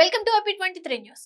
Welcome to AP23 news.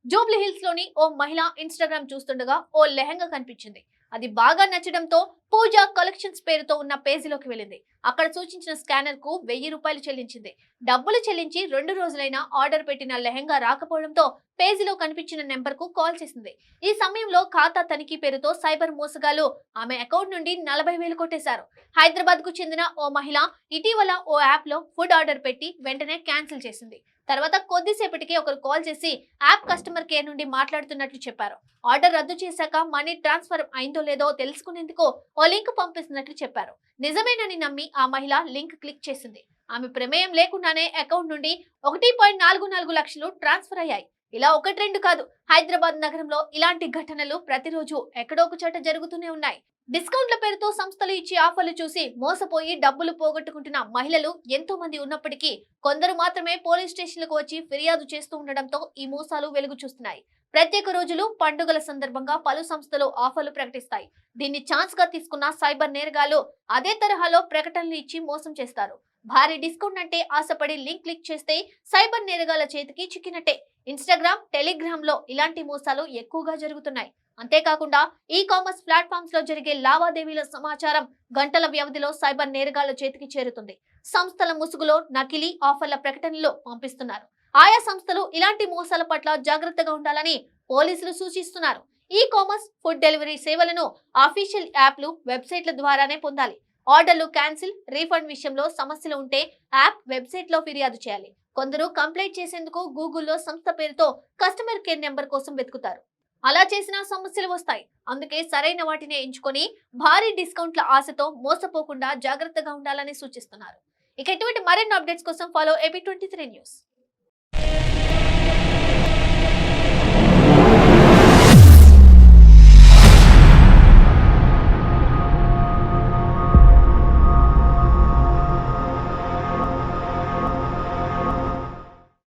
Jubilee hills లోని ఓ మహిళ Instagram చూస్తుండగా ఓ లెహంగా కనిపించింది. అది బాగా నచ్చడంతో పూజ కలెక్షన్స్ పేరుతో ఉన్న పేజీలోకి వెళ్ళింది. అక్కడ సూచించిన స్కానర్ కు 1000 రూపాయలు చెల్లించింది. డబ్బులు చెల్లించి 2 రోజులైనా ఆర్డర్ పెట్టిన లెహంగా రాకపోవడంతో పేజీలో కనిపించిన నెంబర్ కు కాల్ చేసింది. ఈ సమయంలో ఖాతా తనిఖీ పేరుతో సైబర్ మోసగాళ్లు ఆమె అకౌంట్ నుండి 40,000 కొట్టేశారు. హైదరాబాద్ కు చెందిన ఓ మహిళ ఇటీవల ఓ యాప్ లో ఫుడ్ ఆర్డర్ పెట్టి వెంటనే క్యాన్సిల్ చేసింది. తర్వాత కొద్దిసేపటికి ఒకరు కాల్ చేసి యాప్ కస్టమర్ కేర్ నుండి మాట్లాడుతున్నట్లు చెప్పారు. ఆర్డర్ రద్దు చేశాక మనీ ట్రాన్స్ఫర్ అయిందో లేదో తెలుసుకునేందుకు ఓ లింక్ పంపిస్తున్నట్లు చెప్పారు. నిజమేనని నమ్మి ఆ మహిళ లింక్ క్లిక్ చేసింది. ఆమె ప్రమేయం లేకుండానే అకౌంట్ నుండి 1.44 లక్షలు ట్రాన్స్ఫర్ అయ్యాయి. ఇలా ఒకటి రెండు కాదు, హైదరాబాద్ నగరంలో ఇలాంటి ఘటనలు ప్రతిరోజు ఎక్కడో ఒక చోట జరుగుతూనే ఉన్నాయి. డిస్కౌంట్ల పేరుతో సంస్థలు ఇచ్చే ఆఫర్లు చూసి మోసపోయి డబ్బులు పోగొట్టుకుంటున్న మహిళలు ఎంతో మంది ఉన్నప్పటికీ కొందరు మాత్రమే పోలీస్ స్టేషన్లకు వచ్చి ఫిర్యాదు చేస్తూ ఉండడంతో ఈ మోసాలు వెలుగు చూస్తున్నాయి. ప్రత్యేక రోజులు, పండుగల సందర్భంగా పలు సంస్థలు ఆఫర్లు ప్రకటిస్తాయి. దీన్ని ఛాన్స్ గా తీసుకున్న సైబర్ నేరగాళ్లు అదే తరహాలో ప్రకటనలు ఇచ్చి మోసం చేస్తారు. భారీ డిస్కౌంట్ అంటే ఆశపడి లింక్ క్లిక్ చేస్తే సైబర్ నేరగాళ్ల చేతికి చిక్కినట్టే. ఇన్స్టాగ్రామ్, టెలిగ్రామ్ లో ఇలాంటి మోసాలు ఎక్కువగా జరుగుతున్నాయి. అంతేకాకుండా ఈ కామర్స్ ప్లాట్ఫామ్స్ లో జరిగే లావాదేవీల సమాచారం గంటల వ్యవధిలో సైబర్ నేరగాళ్ల చేతికి చేరుతుంది. సంస్థల ముసుగులో నకిలీ ఆఫర్ల ప్రకటనలు పంపిస్తున్నారు. ఆయా సంస్థలు ఇలాంటి మోసాల పట్ల జాగ్రత్తగా ఉండాలని పోలీసులు సూచిస్తున్నారు. ఈ కామర్స్, ఫుడ్ డెలివరీ సేవలను అఫీషియల్ యాప్లు, వెబ్సైట్ల ద్వారానే పొందాలి. ఆర్డర్లు క్యాన్సిల్, రీఫండ్ విషయంలో సమస్యలు ఉంటే యాప్, వెబ్సైట్ లో ఫిర్యాదు చేయాలి. కొందరు కంప్లైంట్ చేసేందుకు గూగుల్లో సంస్థ పేరుతో కస్టమర్ కేర్ నెంబర్ కోసం వెతుకుతారు. అలా చేసిన సమస్యలు వస్తాయి. అందుకే సరైన వాటిని ఎంచుకొని భారీ డిస్కౌంట్ల ఆశతో మోసపోకుండా జాగ్రత్తగా ఉండాలని సూచిస్తున్నారు. ఇక ఇటువంటి మరిన్ని అప్డేట్స్ కోసం ఫాలో AP23 న్యూస్.